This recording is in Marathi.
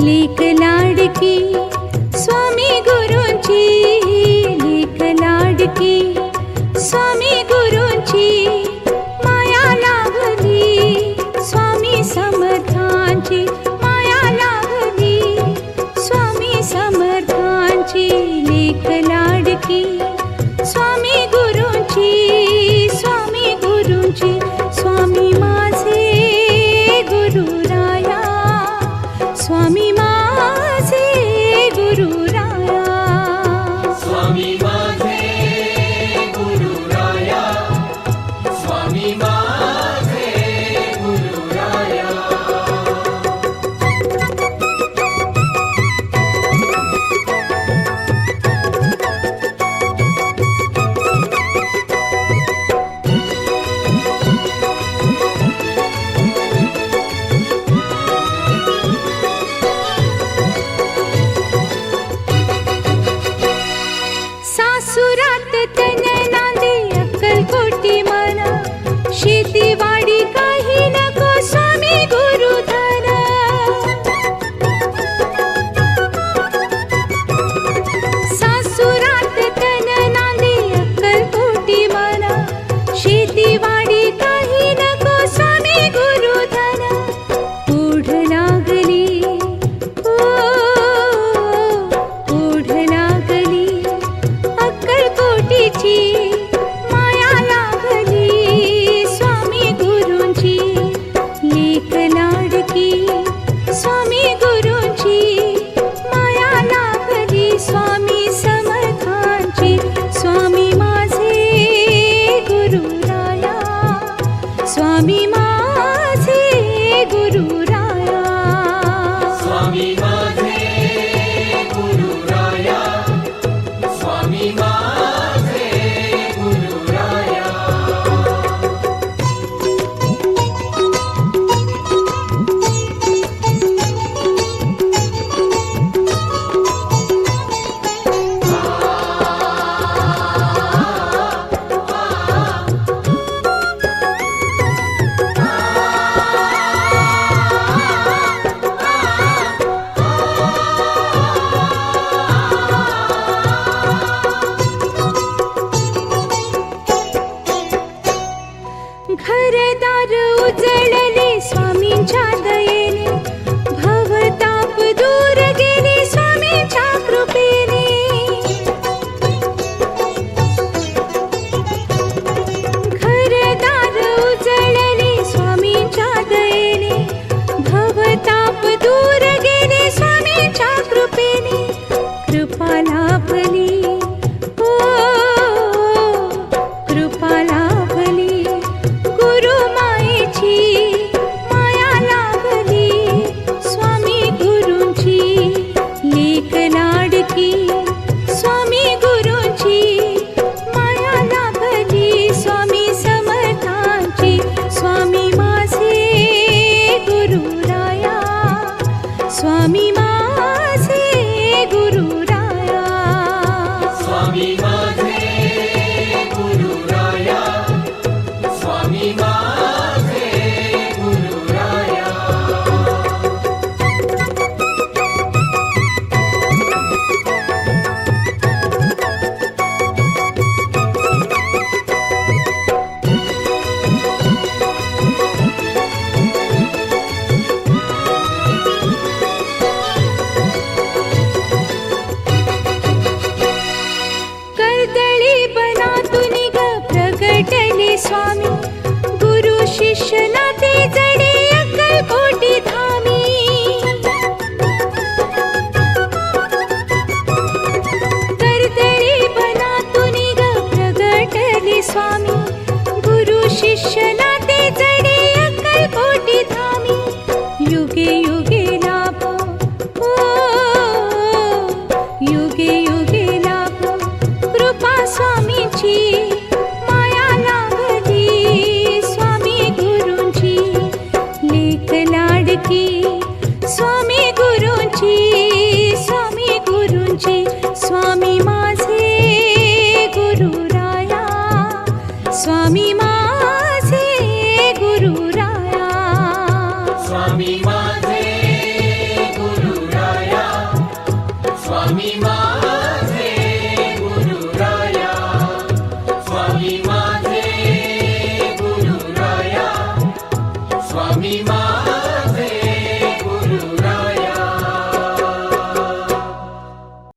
लेक लाडकी स्वामी गुरूंची, लेक लाडकी स्वामी गुरूंची, माया लाभली स्वामी समर्थांची, माया लाभली स्वामी समर्थांची, लेक लाडकी स्वामी गुरूंची, स्वामी गुरूंची, स्वामी माझे गुरुराया, स्वामी माझे गुरुराया, स्वामी माझे गुरुराया, स्वामी माझे गुरुराया. सासुरात तन नांदे अक्कलकोटी म्हणा, शेतीवाडी काही नको स्वामी गुरुधन. सासुरात तन नांदे अक्कलकोटी म्हणा, शेतीवाडी काही नको स्वामी गुरुधन. ओढ लागली ओढ लागली अक्कलकोटीची, माया लाभली स्वामी गुरूंची, लेक लाडकी स्वामी गुरूंची, माया लाभली स्वामी समर्थांची, स्वामी माझे गुरुराया, स्वामी माझे गुरुराया, स्वामी माझे गुरुराया, स्वामी माझे गुरुराया. घरदार उजळले स्वामींच्या दयेने, भवताप दूर गेले स्वामींच्या कृपेने. घरदार उजळले स्वामींच्या दयेने, भवताप दूर गेले स्वामींच्या कृपेने. कृपा लाभली कृपा लाभली गुरुमायेची, माया लाभली स्वामी गुरूंची, लेक लाडकी स्वामी गुरूंची, माया लाभली स्वामी समर्थांची, स्वामी माझे गुरुराया, स्वामी माझे